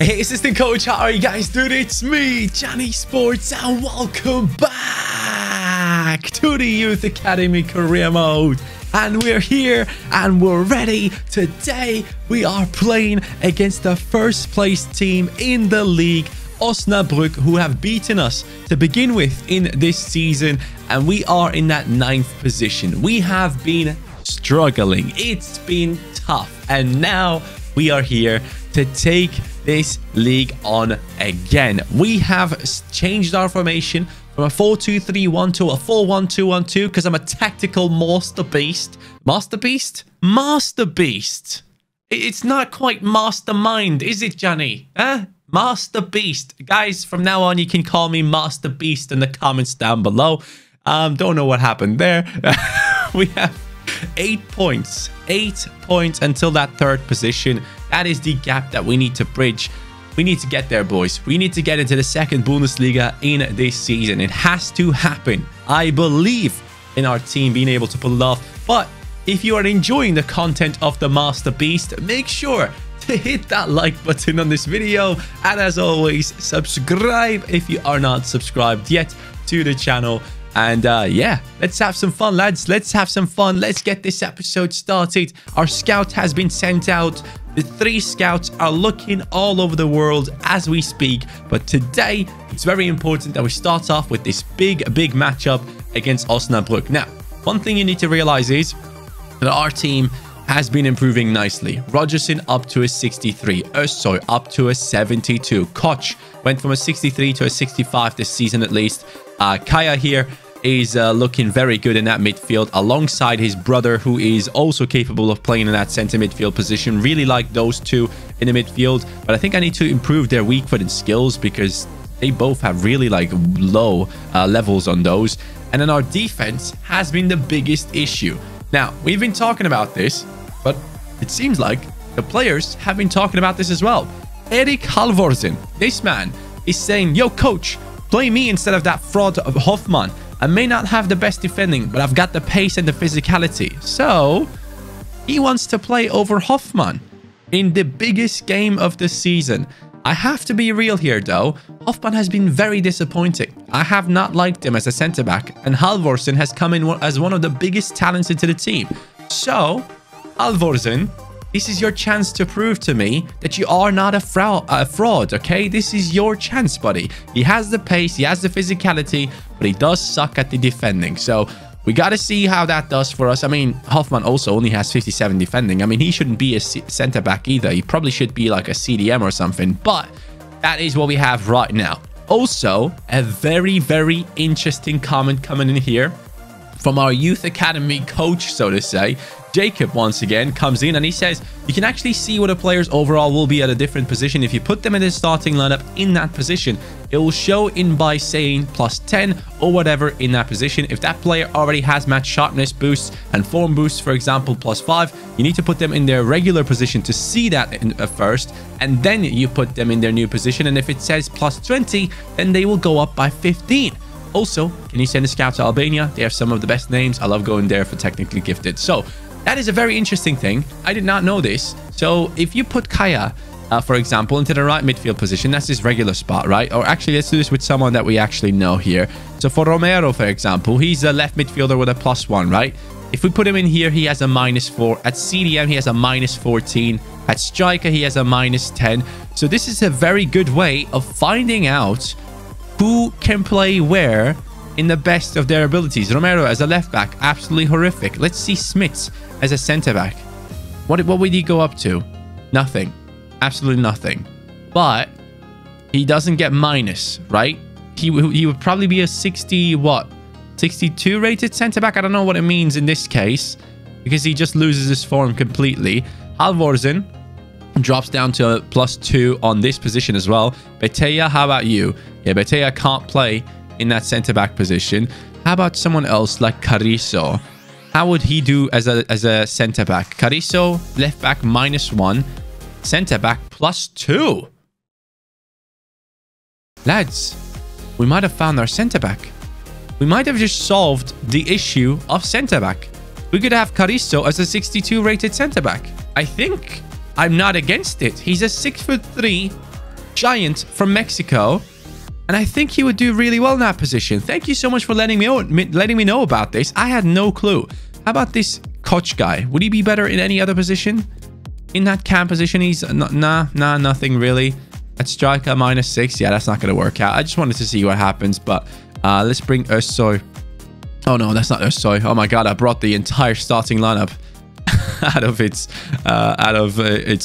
Hey, assistant coach, how are you guys doing? It's me, Johnny Sports, and welcome back to the Youth Academy Career Mode. And we're here and we're ready. Today, we are playing against the first place team in the league, Osnabrück, who have beaten us to begin with in this season. And we are in that 9th position. We have been struggling. It's been tough. And now we are here to take this league on again. We have changed our formation from a 4-2-3-1 to a 4-1-2-1-2 because I'm a tactical master beast. Master beast? Master beast. It's not quite mastermind, is it, Johnny? Huh? Master beast. Guys, from now on, you can call me Master Beast in the comments down below. Don't know what happened there. We have 8 points. 8 points until that 3rd position. That is the gap that we need to bridge. We need to get there, boys. We need to get into the 2nd Bundesliga in this season. It has to happen. I believe in our team being able to pull it off. But if you are enjoying the content of the Master Beast, make sure to hit that like button on this video. And as always, subscribe if you are not subscribed yet to the channel. And yeah, let's have some fun, lads. Let's have some fun. Let's get this episode started. Our scout has been sent out. The 3 scouts are looking all over the world as we speak. But today, it's very important that we start off with this big matchup against Osnabrück. Now, one thing you need to realize is that our team has been improving nicely. Rogerson up to a 63. Özsoy up to a 72. Koch went from a 63 to a 65 this season at least. Kaya here is looking very good in that midfield alongside his brother, who is also capable of playing in that center midfield position. Really like those two in the midfield, but I think I need to improve their weak-footed skills because they both have really like low levels on those. And then our defense has been the biggest issue. Now, we've been talking about this, but it seems like the players have been talking about this as well. Erik Halvorzen, this man, is saying, yo, coach, play me instead of that fraud of Hoffmann. I may not have the best defending, but I've got the pace and the physicality. So, he wants to play over Hoffmann in the biggest game of the season. I have to be real here, though. Hoffmann has been very disappointing. I have not liked him as a centre-back, and Halvorzen has come in as one of the biggest talents into the team. So, Halvorzen, this is your chance to prove to me that you are not a fraud, okay? This is your chance, buddy. He has the pace, he has the physicality, but he does suck at the defending. So we got to see how that does for us. I mean, Hoffmann also only has 57 defending. I mean, he shouldn't be a centre-back either. He probably should be like a CDM or something, but that is what we have right now. Also, a very interesting comment coming in here from our Youth Academy coach, so to say. Jacob once again comes in and he says you can actually see what the players overall will be at a different position. If you put them in the starting lineup in that position, it will show in by saying +10 or whatever in that position. If that player already has match sharpness boosts and form boosts, for example, +5, you need to put them in their regular position to see that first, and then you put them in their new position. And if it says +20, then they will go up by 15. Also, can you send a scout to Albania? They have some of the best names. I love going there for technically gifted. So that is a very interesting thing. I did not know this. So if you put Kaya, for example, into the right midfield position, that's his regular spot, right? Or actually, let's do this with someone that we actually know here. So for Romero, for example, he's a left midfielder with a +1, right? If we put him in here, he has a -4. At CDM, he has a -14. At striker, he has a -10. So this is a very good way of finding out who can play where in the best of their abilities. Romero as a left back, absolutely horrific. Let's see Smits as a center back. What would he go up to? Nothing. Absolutely nothing. But he doesn't get minus, right? He would probably be a 62 rated center back. I don't know what it means in this case because he just loses his form completely. Halvorzen drops down to a +2 on this position as well. Beteya, how about you? Yeah, Beteya can't play in that center-back position. How about someone else like Cariso? How would he do as a center-back? Cariso, left-back -1. Center-back +2. Lads, we might have found our center-back. We might have just solved the issue of center-back. We could have Cariso as a 62 rated center-back. I think I'm not against it. He's a 6'3", giant from Mexico. And I think he would do really well in that position. Thank you so much for letting me know about this. I had no clue. How about this Koch guy? Would he be better in any other position? In that cam position, he's... nothing really. At striker, -6. Yeah, that's not going to work out. I just wanted to see what happens. But let's bring Özsoy. Oh, no, that's not Özsoy. Oh, my God. I brought the entire starting lineup out of its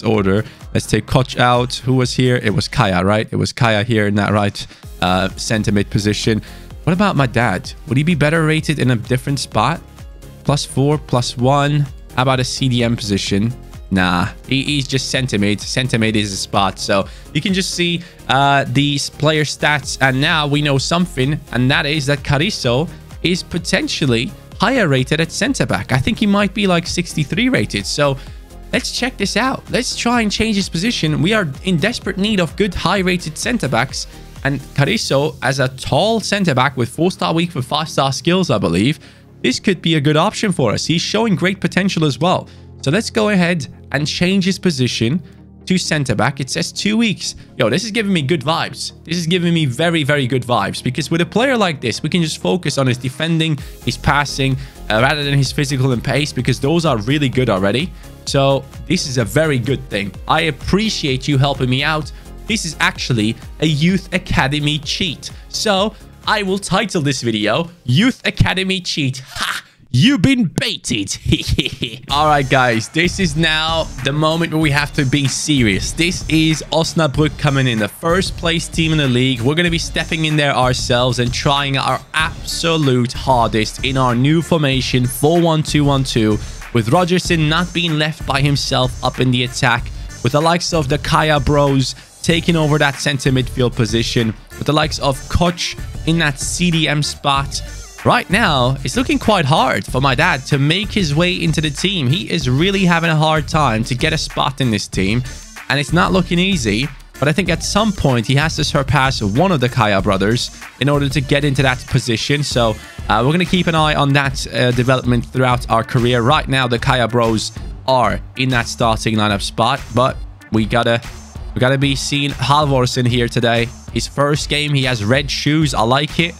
order. Let's take Koch out. Who was here? It was Kaya, right? It was Kaya here in that right center mid position. What about my dad? Would he be better rated in a different spot? +4, +1. How about a CDM position? Nah, he's just center mid. Center mid is a spot. So you can just see these player stats. And now we know something. And that is that Carrizo is potentially higher rated at center back. I think he might be like 63 rated. So let's check this out. Let's try and change his position. We are in desperate need of good high rated center backs. And Carrizo, as a tall center back with 4-star weak with 5-star skills, I believe, this could be a good option for us. He's showing great potential as well. So let's go ahead and change his position to center back. It says 2 weeks. Yo, this is giving me good vibes. This is giving me very, very good vibes. Because with a player like this, we can just focus on his defending, his passing, rather than his physical and pace. Because those are really good already. So this is a very good thing. I appreciate you helping me out. This is actually a Youth Academy cheat. So I will title this video Youth Academy Cheat. Ha! You've been baited. All right, guys. This is now the moment where we have to be serious. This is Osnabrück coming in, the first place team in the league. We're going to be stepping in there ourselves and trying our absolute hardest in our new formation, 4-1-2-1-2, with Rogerson not being left by himself up in the attack, with the likes of the Kaya bros taking over that center midfield position, with the likes of Koch in that CDM spot. Right now, it's looking quite hard for my dad to make his way into the team. He is really having a hard time to get a spot in this team, and it's not looking easy. But I think at some point, he has to surpass one of the Kaya brothers in order to get into that position. So we're going to keep an eye on that development throughout our career. Right now, the Kaya bros are in that starting lineup spot, but we gotta be seeing Halvorzen here today. His first game, he has red shoes. I like it.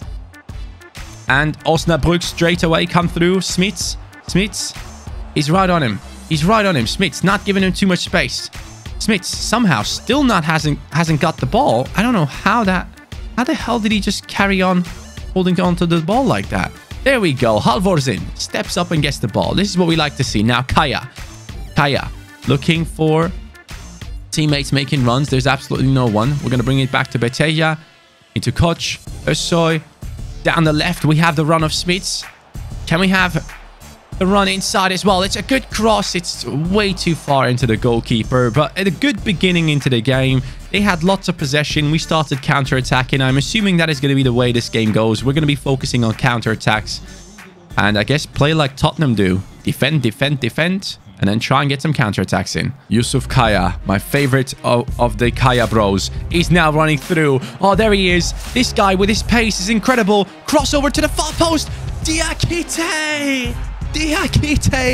And Osnabrück straight away come through. Smits, he's right on him. He's right on him. Smits not giving him too much space. Smits somehow still hasn't got the ball. I don't know how the hell did he just carry on holding on to the ball like that? There we go. Halvorzen steps up and gets the ball. This is what we like to see. Now Kaya looking for teammates making runs. There's absolutely no one. We're going to bring it back to Beteja, into Koch, Özsoy. Down the left, we have the run of Smits. Can we have the run inside as well? It's a good cross. It's way too far into the goalkeeper, but at a good beginning into the game. They had lots of possession. We started counter-attacking. I'm assuming that is going to be the way this game goes. We're going to be focusing on counter-attacks. And I guess play like Tottenham do. Defend, and then try and get some counterattacks in. Yusuf Kaya, my favorite of the Kaya bros, is now running through. Oh, there he is. This guy with his pace is incredible. Crossover to the far post. Diakite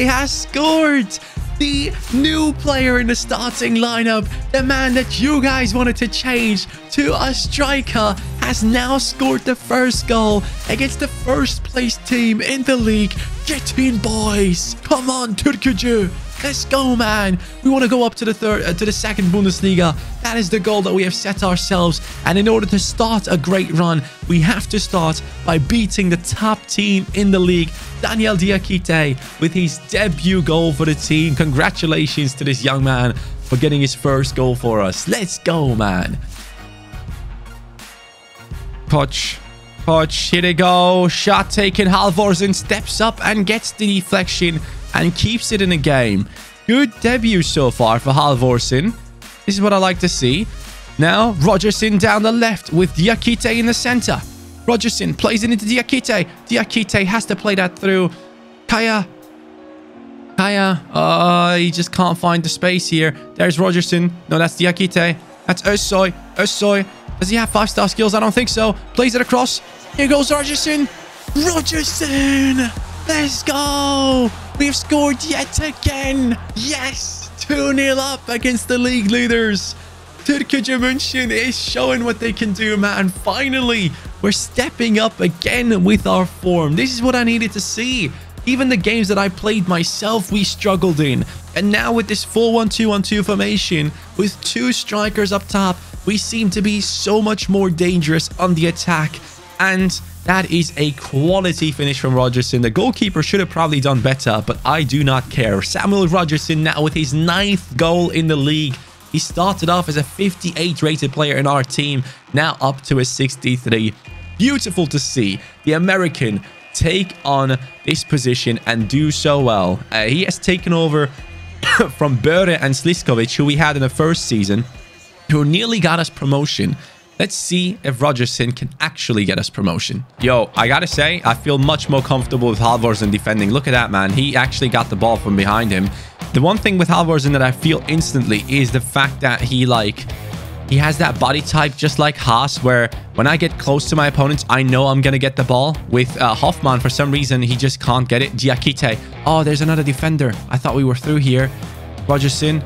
has scored. The new player in the starting lineup, the man that you guys wanted to change to a striker, has now scored the first goal against the first place team in the league. Get in, boys. Come on, Türkgücü. Let's go, man. We want to go up to the second Bundesliga. That is the goal that we have set ourselves. And in order to start a great run, we have to start by beating the top team in the league, Daniel Diakite, with his debut goal for the team. Congratulations to this young man for getting his first goal for us. Let's go, man. Koch, here they go. Shot taken. Halvorzen steps up and gets the deflection and keeps it in the game. Good debut so far for Halvorzen. This is what I like to see. Now, Rogerson down the left with Diakite in the center. Rogerson plays it into Diakite. Diakite has to play that through. Kaya. He just can't find the space here. There's Rogerson. No, that's Diakite. That's Özsoy. Does he have 5-star skills? I don't think so. Plays it across. Here goes Rogerson. Let's go. We've scored yet again. Yes. 2-0 up against the league leaders. Türkgücü München is showing what they can do, man. Finally, we're stepping up again with our form. This is what I needed to see. Even the games that I played myself, we struggled in. And now with this 4-1-2-1-2 formation, with 2 strikers up top, we seem to be so much more dangerous on the attack. And that is a quality finish from Rogerson. The goalkeeper should have probably done better, but I do not care. Samuel Rogerson now with his 9th goal in the league. He started off as a 58 rated player in our team, now up to a 63. Beautiful to see the American take on this position and do so well. He has taken over from Böhre and Sliskovic, who we had in the first season, who nearly got us promotion. Let's see if Rogerson can actually get us promotion. Yo, I gotta say, I feel much more comfortable with Halvorzen defending. Look at that, man. He actually got the ball from behind him. The one thing with Halvorzen that I feel instantly is the fact that he has that body type just like Haas, where when I get close to my opponents, I know I'm going to get the ball. With Hoffman, for some reason, he just can't get it. Diakite. Oh, there's another defender. I thought we were through here. Rogerson.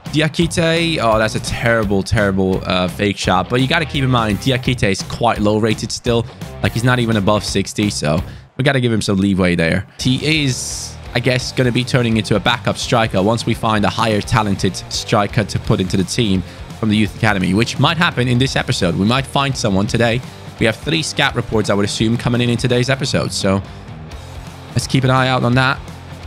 Diakite. Oh, that's a terrible, terrible fake shot. But you got to keep in mind, Diakite is quite low rated still. Like, he's not even above 60, so we got to give him some leeway there. He is, I guess, going to be turning into a backup striker once we find a higher talented striker to put into the team from the youth academy, which might happen in this episode. We might find someone today. We have 3 scout reports, I would assume, coming in today's episode. So let's keep an eye out on that.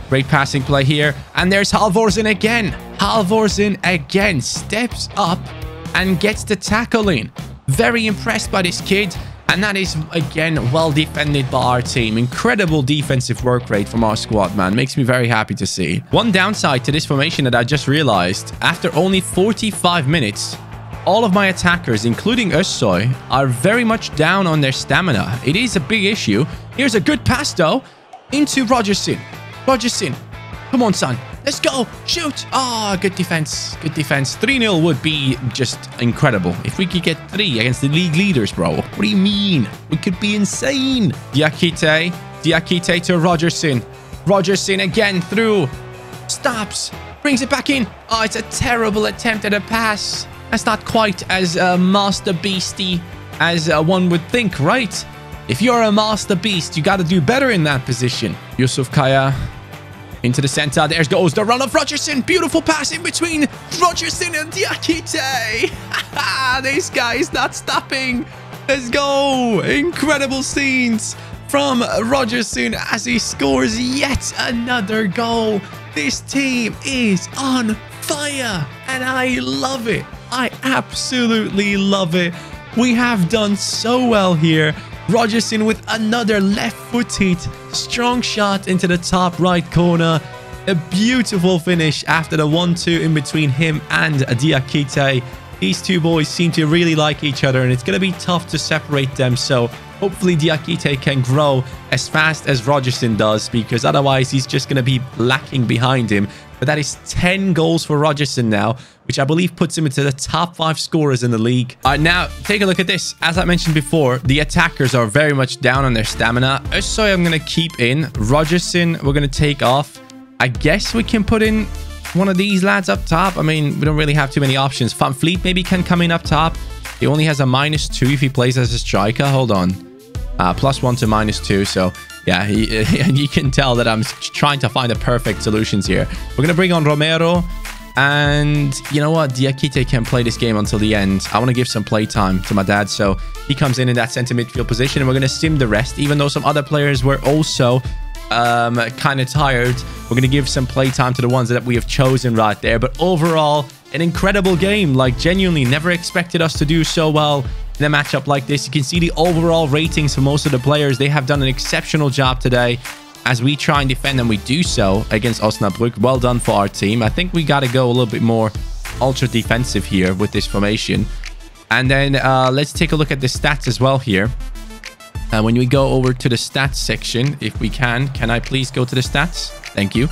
Great passing play here. And there's Halvorzen again. Halvorzen again steps up and gets the tackle in. Very impressed by this kid. And that is, again, well defended by our team. Incredible defensive work rate from our squad, man. Makes me very happy to see. One downside to this formation that I just realized, after only 45 minutes, all of my attackers, including Özsoy, are very much down on their stamina. It is a big issue. Here's a good pass, though, into Rogerson. Rogerson, come on, son. Let's go. Shoot. Ah, good defense. Good defense. 3-0 would be just incredible. If we could get 3 against the league leaders, bro. What do you mean? We could be insane. Diakite. Diakite to Rogerson. Rogerson again through. Stops. Brings it back in. Oh, it's a terrible attempt at a pass. That's not quite as master beasty as one would think, right? If you're a master beast, you got to do better in that position. Yusuf Kaya. Into the center. There goes the run of Rogerson. Beautiful pass in between Rogerson and Diakite. This guy is not stopping. Let's go. Incredible scenes from Rogerson as he scores yet another goal. This team is on fire. And I love it. I absolutely love it. We have done so well here. Rogerson with another left-footed strong shot into the top right corner. A beautiful finish after the 1-2 in between him and Diakite. These two boys seem to really like each other, and it's going to be tough to separate them. So hopefully Diakite can grow as fast as Rogerson does, because otherwise he's just going to be lacking behind him. But that is 10 goals for Rogerson now, which I believe puts him into the top 5 scorers in the league. All right, now take a look at this. As I mentioned before, the attackers are very much down on their stamina. Özsoy I'm going to keep in. Rogerson we're going to take off. I guess we can put in one of these lads up top. I mean, we don't really have too many options. Van Vliet maybe can come in up top. He only has a -2 if he plays as a striker. Hold on. +1 to -2. So yeah, you can tell that I'm trying to find the perfect solutions here. We're going to bring on Romero. And you know what? Diakite can play this game until the end. I want to give some play time to my dad. So he comes in that center midfield position. And we're going to sim the rest. Even though some other players were also kind of tired, we're going to give some play time to the ones that we have chosen right there. But overall, an incredible game. Like, genuinely never expected us to do so well in a matchup like this. You can see the overall ratings for most of the players. They have done an exceptional job today. As we try and defend, and we do so against Osnabrück. Well done for our team. I think we got to go a little bit more ultra defensive here with this formation. And then let's take a look at the stats as well here. When we go over to the stats section, if we can I please go to the stats? Thank you.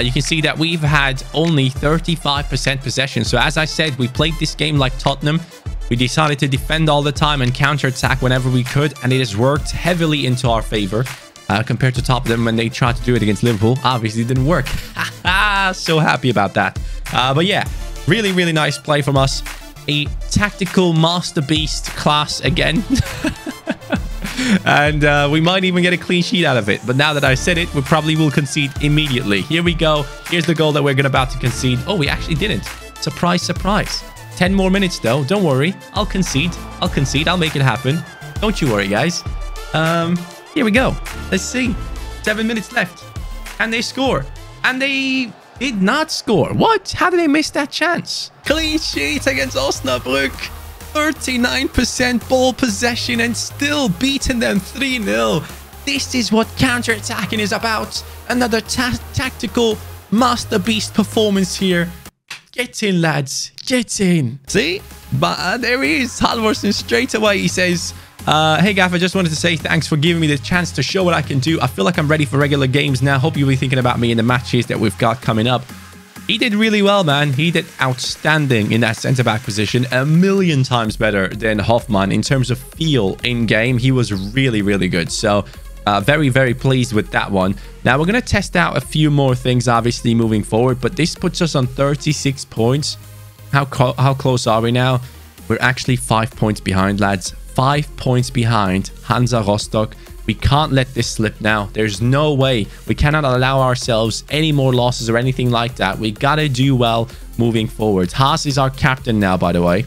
You can see that we've had only 35% possession. So as I said, we played this game like Tottenham. We decided to defend all the time and counter-attack whenever we could. And it has worked heavily into our favor. Compared to Tottenham when they tried to do it against Liverpool. Obviously, it didn't work. So happy about that. But yeah, Really, really nice play from us. A tactical master beast class again. And we might even get a clean sheet out of it. But now that I said it, we probably will concede immediately. Here we go. Here's the goal that we're about to concede. Oh, we actually didn't. Surprise, surprise. 10 more minutes, though. Don't worry. I'll concede. I'll concede. I'll make it happen. Don't you worry, guys. Here we go. Let's see. 7 minutes left. Can they score? And they did not score. What? How did they miss that chance? Clean sheet against Osnabrück. 39% ball possession and still beating them 3-0. This is what counter-attacking is about. Another tactical master beast performance here. Get in, lads. Get in. See? But there he is. Halvorzen straight away. He says, hey, Gaff, I just wanted to say thanks for giving me the chance to show what I can do. I feel like I'm ready for regular games now. Hope you'll be thinking about me in the matches that we've got coming up. He did really well, man. He did outstanding in that centre-back position. A million times better than Hoffmann in terms of feel in-game. He was really, really good. So, very, very pleased with that one. Now, we're going to test out a few more things, obviously, moving forward. But this puts us on 36 points. How close are we now? We're actually 5 points behind, lads. 5 points behind Hansa Rostock. We can't let this slip now. There's no way. We cannot allow ourselves any more losses or anything like that. We gotta do well moving forward. Haas is our captain now, by the way,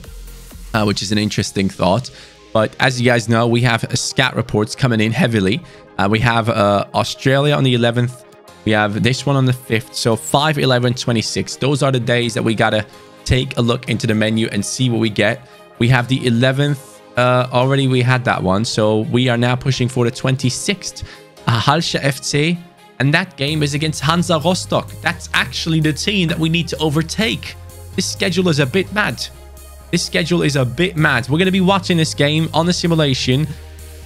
which is an interesting thought. But as you guys know, we have scout reports coming in heavily. We have Australia on the 11th. We have this one on the 5th. So 5, 11, 26. Those are the days that we gotta take a look into the menu and see what we get. We have the 11th. Already we had that one, so we are now pushing for the 26th. Halsche FC, and that game is against Hansa Rostock. That's actually the team that we need to overtake. This schedule is a bit mad. This schedule is a bit mad. We're going to be watching this game on the simulation,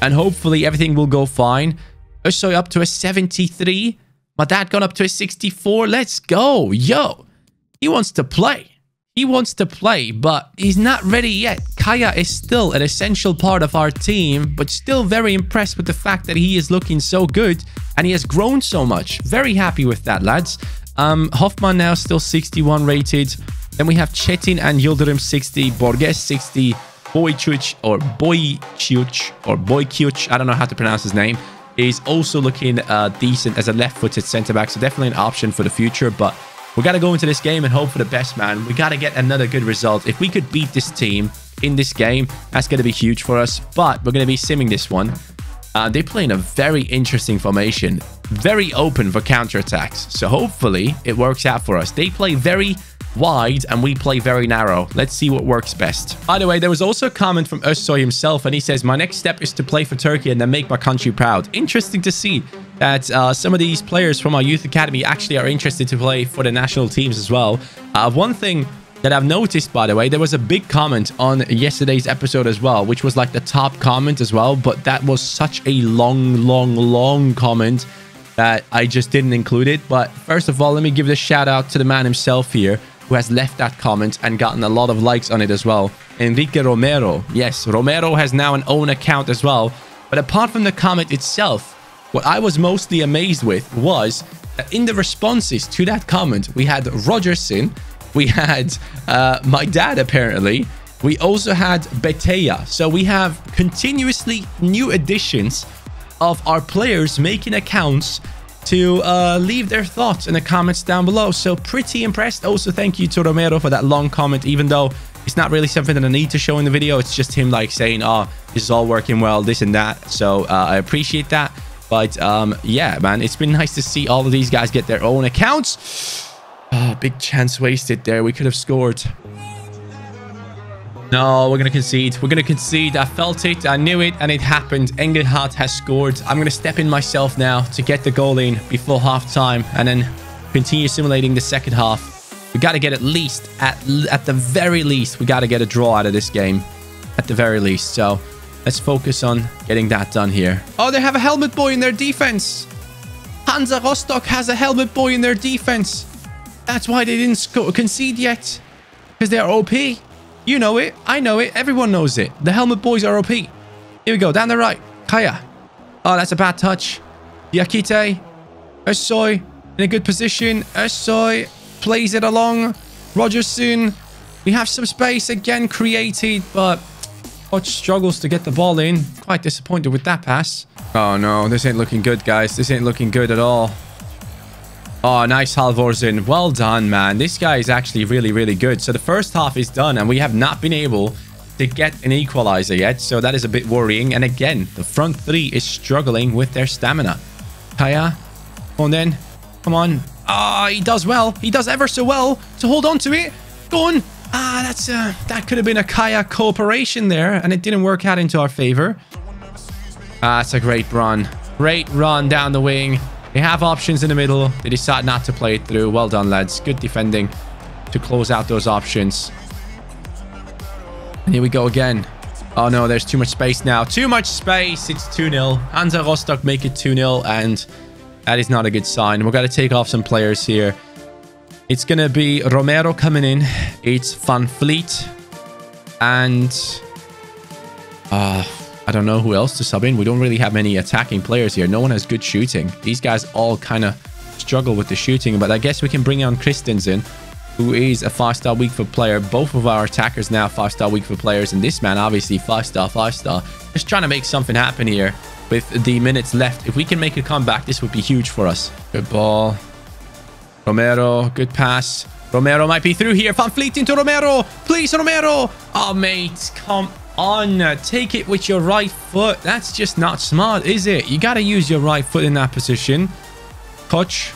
and hopefully everything will go fine. Özsoy up to a 73. My dad gone up to a 64. Let's go. Yo, he wants to play. He wants to play, but he's not ready yet. Kaya is still an essential part of our team, but still very impressed with the fact that he is looking so good and he has grown so much. Very happy with that, lads. Hoffmann now still 61 rated. Then we have Chetin and Yildirim 60, Borges 60, Boyciuc or Boyciuc, I don't know how to pronounce his name, is also looking decent as a left-footed centre-back, so definitely an option for the future, but we got to go into this game and hope for the best, man. We got to get another good result. If we could beat this team in this game, that's going to be huge for us. But we're going to be simming this one. They play in a very interesting formation. Very open for counterattacks. So hopefully it works out for us. They play very wide and we play very narrow. Let's see what works best. By the way, there was also a comment from Özsoy himself, and he says, my next step is to play for Turkey and then make my country proud. Interesting to see that some of these players from our youth academy actually are interested to play for the national teams as well. One thing that I've noticed, by the way, there was a big comment on yesterday's episode as well, which was like the top comment as well, but that was such a long comment that I just didn't include it. But first of all, let me give a shout out to the man himself here, who has left that comment and gotten a lot of likes on it as well. Enrique Romero. Yes, Romero has now an own account as well. But apart from the comment itself, what I was mostly amazed with was that in the responses to that comment, we had Rogerson, we had my dad apparently, we also had Beteya. So we have continuously new additions of our players making accounts to leave their thoughts in the comments down below. So pretty impressed. Also, thank you to Romero for that long comment, even though it's not really something that I need to show in the video. It's just him like saying, oh, this is all working well, this and that. So I appreciate that. But yeah, man, it's been nice to see all of these guys get their own accounts. Oh, big chance wasted there. We could have scored. No, we're going to concede. We're going to concede. I felt it. I knew it. And it happened. Engelhardt has scored. I'm going to step in myself now to get the goal in before half-time. And then continue simulating the second half. We got to get at least, at the very least, we got to get a draw out of this game. At the very least. So let's focus on getting that done here. Oh, they have a helmet boy in their defense. Hansa Rostock has a helmet boy in their defense. That's why they didn't concede yet. Because they're OP. You know it. I know it. Everyone knows it. The helmet boys are OP. Here we go. Down the right. Kaya. Oh, that's a bad touch. Diakite. Özsoy in a good position. Özsoy plays it along. Rogerson. We have some space again created, but Koch struggles to get the ball in. Quite disappointed with that pass. Oh no, this ain't looking good, guys. This ain't looking good at all. Oh, nice Halvorzen. Well done, man. This guy is actually really, really good. So the first half is done, and we have not been able to get an equalizer yet. So that is a bit worrying. And again, the front three is struggling with their stamina. Kaya, come on then. Come on. Ah, he does well. He does ever so well to hold on to it. Go on. Ah, that could have been a Kaya cooperation there, and it didn't work out into our favor. Ah, it's a great run. Great run down the wing. They have options in the middle. They decide not to play it through. Well done, lads. Good defending to close out those options. And here we go again. Oh no, there's too much space now. Too much space. It's 2-0. Hansa Rostock make it 2-0, and that is not a good sign. We've got to take off some players here. It's going to be Romero coming in. It's Van Vliet. And I don't know who else to sub in. We don't really have many attacking players here. No one has good shooting. These guys all kind of struggle with the shooting. But I guess we can bring on Christensen, who is a 5-star weak foot player. Both of our attackers now 5-star weak foot players. And this man, obviously, 5-star, 5-star. Just trying to make something happen here with the minutes left. If we can make a comeback, this would be huge for us. Good ball. Romero, good pass. Romero might be through here. Van Vliet into Romero. Please, Romero. Oh, mate, come on. Take it with your right foot. That's just not smart, is it? You got to use your right foot in that position. Koch.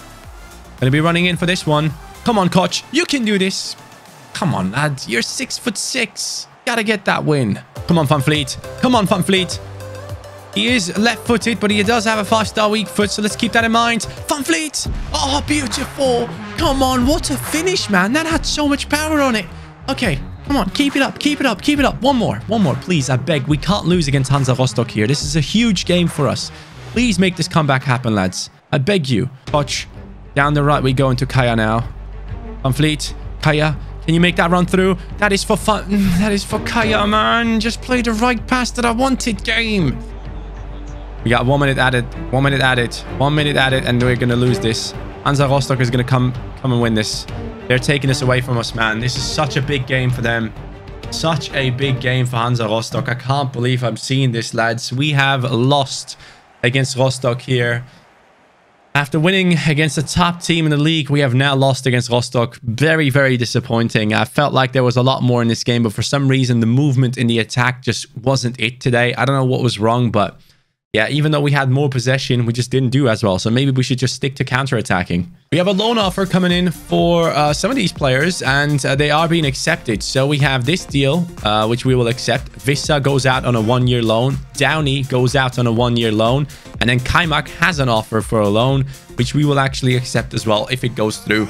Going to be running in for this one. Come on, Koch. You can do this. Come on, lad. You're 6'6". Got to get that win. Come on, Van Vliet. Come on, Van Vliet. He is left-footed, but he does have a 5-star weak foot, so let's keep that in mind. Van Vliet! Oh, beautiful! Come on, what a finish, man. That had so much power on it. Okay, come on, keep it up, keep it up, keep it up. One more, please, I beg. We can't lose against Hansa Rostock here. This is a huge game for us. Please make this comeback happen, lads. I beg you. Koch, down the right we go into Kaya now. Van Vliet, Kaya, can you make that run through? That is for fun. That is for Kaya, man. Just play the right pass that I wanted, game. We got 1 minute added. 1 minute added. 1 minute added, and we're going to lose this. Hansa Rostock is going to come and win this. They're taking this away from us, man. This is such a big game for them. Such a big game for Hansa Rostock. I can't believe I'm seeing this, lads. We have lost against Rostock here. After winning against the top team in the league, we have now lost against Rostock. Very, very disappointing. I felt like there was a lot more in this game, but for some reason, the movement in the attack just wasn't it today. I don't know what was wrong, but yeah, even though we had more possession, we just didn't do as well. So maybe we should just stick to counter-attacking. We have a loan offer coming in for some of these players, and they are being accepted. So we have this deal, which we will accept. Vissa goes out on a 1-year loan. Downey goes out on a 1-year loan. And then Kaimak has an offer for a loan, which we will actually accept as well if it goes through.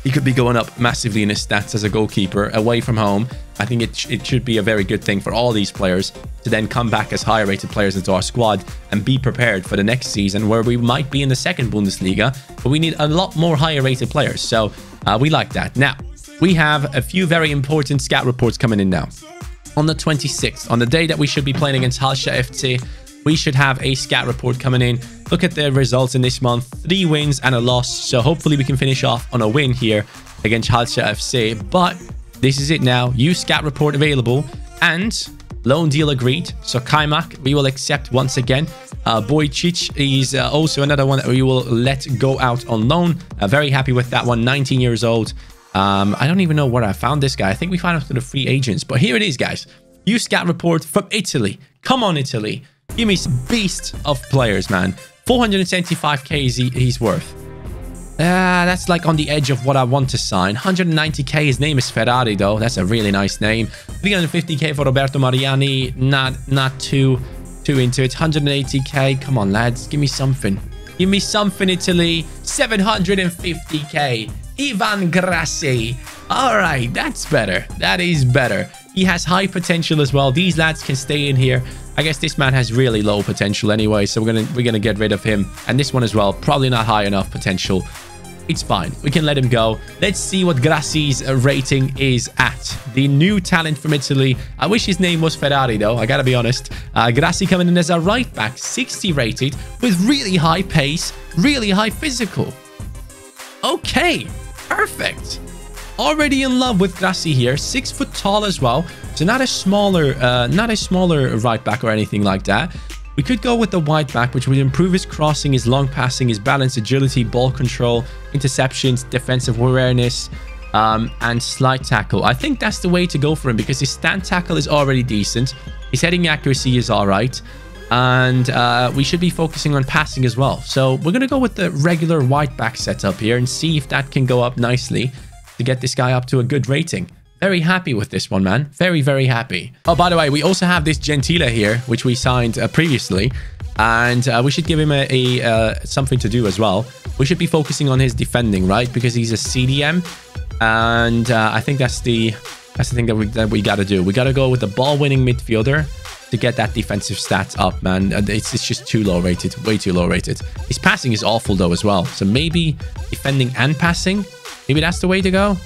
He could be going up massively in his stats as a goalkeeper away from home. I think it should be a very good thing for all these players to then come back as higher rated players into our squad and be prepared for the next season where we might be in the second Bundesliga, but we need a lot more higher rated players. So we like that. Now, we have a few very important scout reports coming in now. On the 26th, on the day that we should be playing against Halsha FC, we should have a scout report coming in. Look at the results in this month. 3 wins and a loss. So hopefully we can finish off on a win here against Halsha FC. But this is it now. Use scout report available. And loan deal agreed. So Kaimak, we will accept once again. Bojcic is also another one that we will let go out on loan. Very happy with that one. 19 years old. I don't even know where I found this guy. I think we found him through the free agents. But here it is, guys. Use scout report from Italy. Come on, Italy. Give me some beast of players, man. 475k he's worth. That's like on the edge of what I want to sign. 190k, his name is Ferrari, though. That's a really nice name. 350k for Roberto Mariani. Not too into it. 180k. Come on, lads. Give me something. Give me something, Italy. 750k. Ivan Grassi. All right, that's better. That is better. He has high potential as well. These lads can stay in here. I guess this man has really low potential anyway, so we're gonna get rid of him. And this one as well, probably not high enough potential. It's fine. We can let him go. Let's see what Grassi's rating is at. The new talent from Italy. I wish his name was Ferrari, though. I gotta be honest. Grassi coming in as a right back, 60 rated, with really high pace, really high physical. Okay, perfect. already in love with Grassi here. 6 foot tall as well. So not a smaller right back or anything like that. We could go with the wide back, which would improve his crossing, his long passing, his balance, agility, ball control, interceptions, defensive awareness, and slight tackle. I think that's the way to go for him because his stand tackle is already decent. His heading accuracy is all right. And we should be focusing on passing as well. So we're going to go with the regular wide back setup here and see if that can go up nicely to get this guy up to a good rating. Very happy with this one, man. Very, very happy. Oh, by the way, we also have this Gentile here, which we signed previously. And we should give him something to do as well. We should be focusing on his defending, right? Because he's a CDM. And I think that's the thing that we got to do. We got to go with the ball-winning midfielder to get that defensive stats up, man. It's just too low rated. Way too low rated. His passing is awful, though, as well. So maybe defending and passing. Maybe that's the way to go.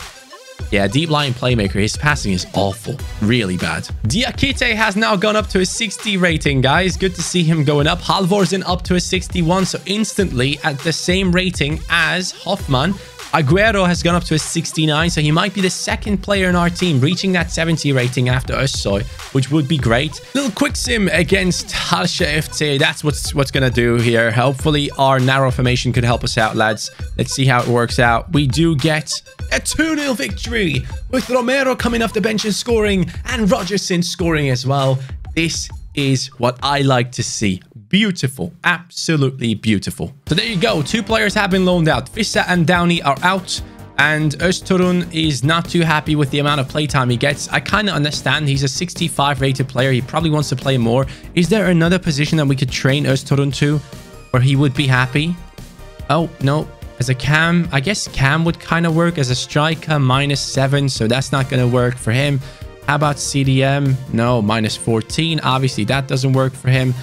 Yeah, deep line playmaker. His passing is awful. Really bad. Diakite has now gone up to a 60 rating, guys. Good to see him going up. Halvorzen up to a 61. So instantly at the same rating as Hoffman. Aguero has gone up to a 69, so he might be the second player in our team reaching that 70 rating after Özsoy, which would be great. Little quick sim against Halsha FC. That's what's going to do here. Hopefully, our narrow formation could help us out, lads. Let's see how it works out. We do get a 2-0 victory with Romero coming off the bench and scoring, and Rogerson scoring as well. This is what I like to see. Beautiful. Absolutely beautiful. So there you go. 2 players have been loaned out. Fissa and Downey are out. And Özturun is not too happy with the amount of playtime he gets. I kind of understand. He's a 65 rated player. He probably wants to play more. Is there another position that we could train Özturun to where he would be happy? Oh, no. As a cam, I guess cam would kind of work. As a striker, -7. So that's not going to work for him. How about CDM? No, -14. Obviously, that doesn't work for him.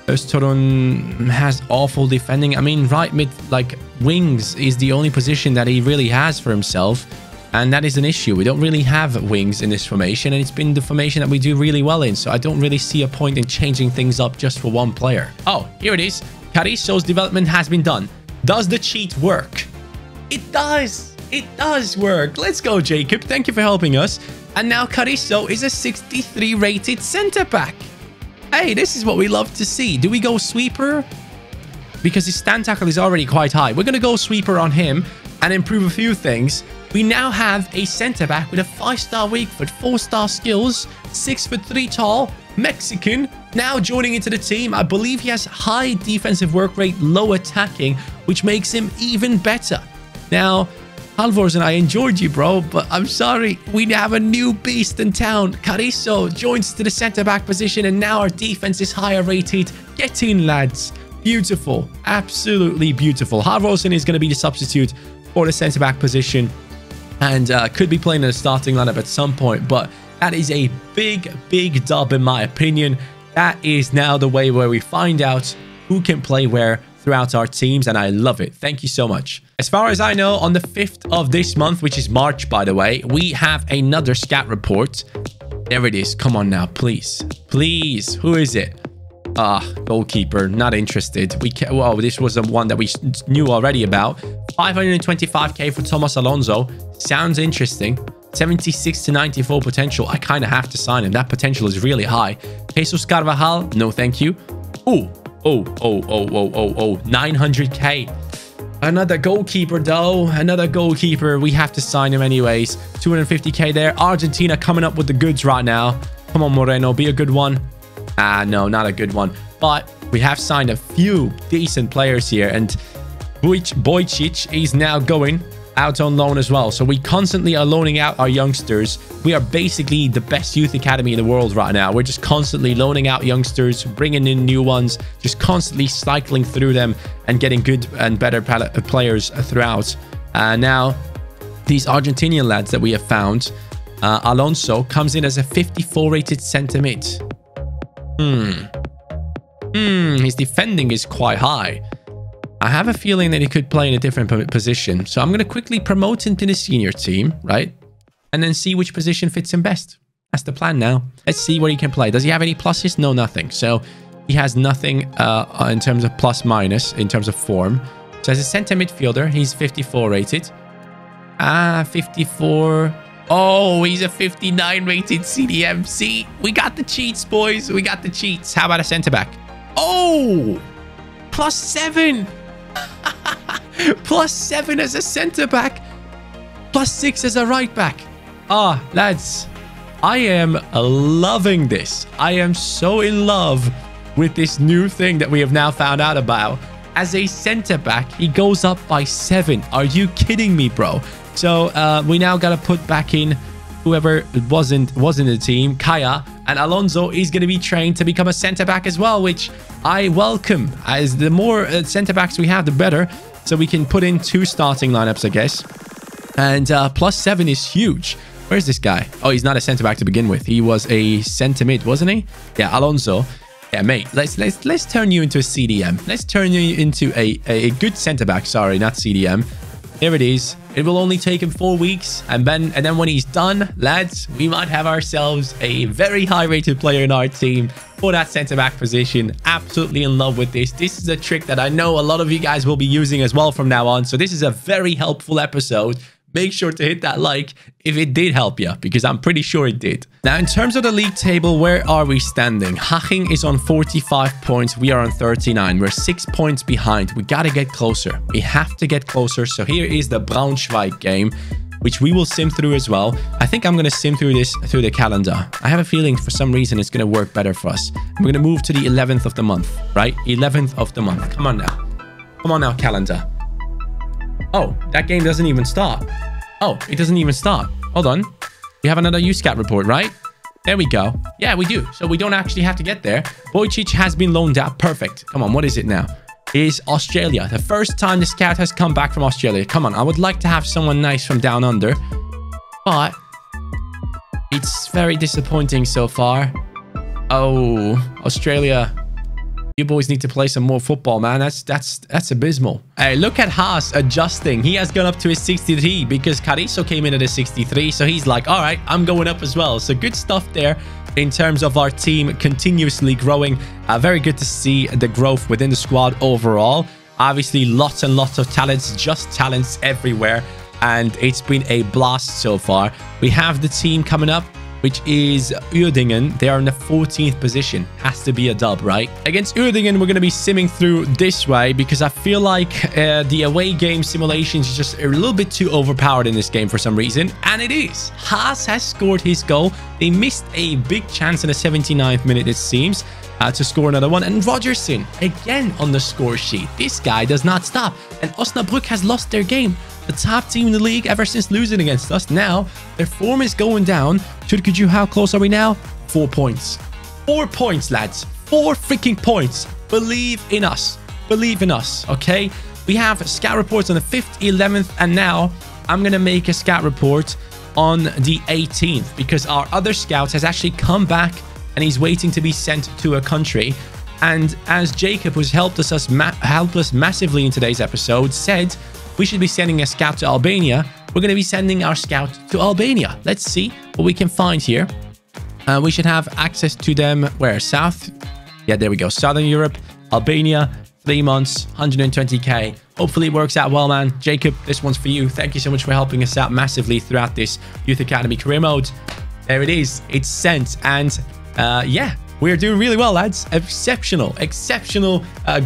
Özturun has awful defending. I mean, right mid, like, wings is the only position that he really has for himself. And that is an issue. We don't really have wings in this formation. And it's been the formation that we do really well in. So I don't really see a point in changing things up just for one player. Oh, here it is. Carisso's development has been done. Does the cheat work? It does. It does work. Let's go, Jacob. Thank you for helping us. And now Carisso is a 63 rated center back. Hey, this is what we love to see. Do we go sweeper? Because his stand tackle is already quite high. We're going to go sweeper on him and improve a few things. We now have a centre-back with a 5-star weak foot, 4-star skills, 6'3" tall, Mexican, now joining into the team. I believe he has high defensive work rate, low attacking, which makes him even better. Now, Halvorzen, I enjoyed you, bro, but I'm sorry. We have a new beast in town. Carisso joins to the centre-back position, and now our defense is higher rated. Get in, lads. Beautiful. Absolutely beautiful. Halvorzen is going to be the substitute for the centre-back position and could be playing in the starting lineup at some point, but that is a big, big dub in my opinion. That is now the way where we find out who can play where throughout our teams, and I love it. Thank you so much. As far as I know, on the 5th of this month, which is March, by the way, we have another scat report. There it is. Come on now, please. Please. Who is it? Goalkeeper. Not interested. Well, this was the one that we knew already about. 525k for Thomas Alonso. Sounds interesting. 76 to 94 potential. I kind of have to sign him. That potential is really high. Jesus Carvajal. No, thank you. Oh, 900k. Another goalkeeper, though. Another goalkeeper. We have to sign him anyways. 250k there. Argentina coming up with the goods right now. Come on, Moreno. Be a good one. No, not a good one. But we have signed a few decent players here. And Bojcic is now going out on loan as well. So we constantly are loaning out our youngsters. We are basically the best youth academy in the world right now. We're just constantly loaning out youngsters, bringing in new ones, just constantly cycling through them and getting good and better players throughout. Now, these Argentinian lads that we have found, Alonso comes in as a 54 rated centre mid. His defending is quite high. I have a feeling that he could play in a different position. So I'm going to quickly promote him to the senior team, right? And then see which position fits him best. That's the plan now. Let's see what he can play. Does he have any pluses? No, nothing. So he has nothing in terms of plus minus, in terms of form. So as a center midfielder, he's 54 rated. 54. Oh, he's a 59 rated CDM. See, we got the cheats, boys. We got the cheats. How about a centre-back? Oh, +7. +7 as a centre-back. +6 as a right-back. Ah, lads, I am loving this. I am so in love with this new thing that we have now found out about. As a centre-back, he goes up by 7. Are you kidding me, bro? So we now got to put back in whoever wasn't in the team, Kaya, and Alonso is going to be trained to become a centre-back as well, which I welcome. As the more centre-backs we have, the better. So we can put in 2 starting lineups, I guess. And +7 is huge. Where's this guy? Oh, he's not a centre-back to begin with. He was a centre-mid, wasn't he? Yeah, Alonso. Yeah, mate, let's turn you into a CDM. Let's turn you into a good centre-back. Sorry, not CDM. There it is. It will only take him 4 weeks. And then when he's done, lads, we might have ourselves a very high-rated player in our team for that centre-back position. Absolutely in love with this. This is a trick that I know a lot of you guys will be using as well from now on. So this is a very helpful episode. Make sure to hit that like if it did help you, because I'm pretty sure it did. Now, in terms of the league table, where are we standing? Haching is on 45 points. We are on 39. We're 6 points behind. We got to get closer. We have to get closer. So here is the Braunschweig game, which we will sim through as well. I think I'm going to sim through this through the calendar. I have a feeling for some reason it's going to work better for us. We're going to move to the 11th of the month, right? 11th of the month. Come on now. Come on now, calendar. Oh, that game doesn't even start. Oh, it doesn't even start. Hold on. We have another USCAT report, right? There we go. Yeah, we do. So we don't actually have to get there. Wojciech has been loaned out. Perfect. Come on, what is it now? It is Australia. The first time the scout has come back from Australia. Come on, I would like to have someone nice from down under. But it's very disappointing so far. Oh, Australia. You boys need to play some more football, man. That's abysmal. Hey, look at Haas adjusting. He has gone up to a 63 because Carrizo came in at a 63. So he's like, all right, I'm going up as well. So good stuff there in terms of our team continuously growing. Very good to see the growth within the squad overall. Obviously, lots and lots of talents, just talents everywhere. And it's been a blast so far. We have the team coming up, which is Uerdingen. They are in the 14th position. Has to be a dub, right? Against Uerdingen, we're going to be simming through this way because I feel like the away game simulations is just a little bit too overpowered in this game for some reason. And it is. Haas has scored his goal. They missed a big chance in the 79th minute, it seems, to score another one. And Rogerson, again on the score sheet. This guy does not stop. And Osnabrück has lost their game. The top team in the league ever since losing against us. Now, their form is going down. Turkoglu, how close are we now? 4 points. 4 points, lads. 4 freaking points. Believe in us. Believe in us, okay? We have scout reports on the 5th, 11th, and now I'm going to make a scout report on the 18th because our other scout has actually come back and he's waiting to be sent to a country. And as Jacob, who's helped us massively in today's episode, said, we should be sending a scout to Albania. We're going to be sending our scout to Albania. Let's see what we can find here. We should have access to them. Where? South? Yeah, there we go. Southern Europe, Albania, 3 months, 120k. Hopefully it works out well, man. Jacob, this one's for you. Thank you so much for helping us out massively throughout this Youth Academy career mode. There it is. It's sent. And yeah. We're doing really well, lads. Exceptional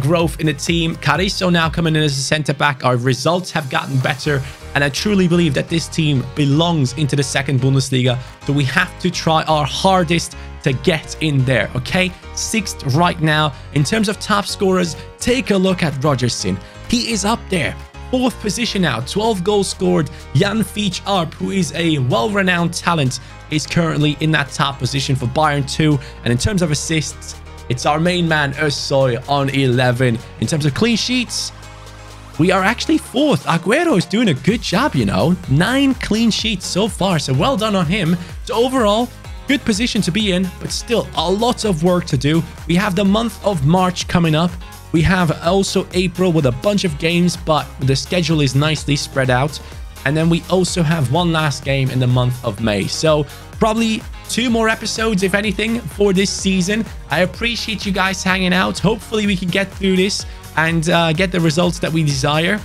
growth in the team. Carrizo now coming in as a centre-back. Our results have gotten better. And I truly believe that this team belongs into the second Bundesliga. So we have to try our hardest to get in there, okay? 6th right now. In terms of top scorers, take a look at Rogerson. He is up there. 4th position now, 12 goals scored. Jan Fiech Arp, who is a well-renowned talent, is currently in that top position for Bayern 2. And in terms of assists, it's our main man, Özsoy, on 11. In terms of clean sheets, we are actually 4th. Aguero is doing a good job, you know. 9 clean sheets so far, so well done on him. So overall, good position to be in, but still a lot of work to do. We have the month of March coming up. We have also April with a bunch of games, but the schedule is nicely spread out. And then we also have one last game in the month of May. So probably 2 more episodes, if anything, for this season. I appreciate you guys hanging out. Hopefully we can get through this and get the results that we desire.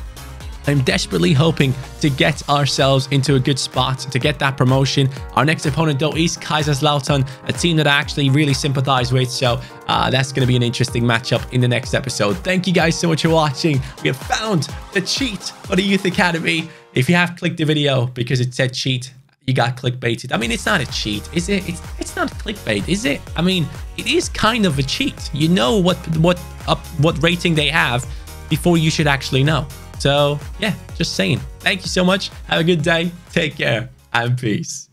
I'm desperately hoping to get ourselves into a good spot to get that promotion. Our next opponent, though, is Kaiserslautern, a team that I actually really sympathize with. So that's going to be an interesting matchup in the next episode. Thank you guys so much for watching. We have found the cheat for the Youth Academy. If you have clicked the video because it said cheat, you got clickbaited. I mean, it's not a cheat, is it? It's not clickbait, is it? I mean, it is kind of a cheat. You know what rating they have before you should actually know. So yeah, just saying. Thank you so much. Have a good day. Take care and peace.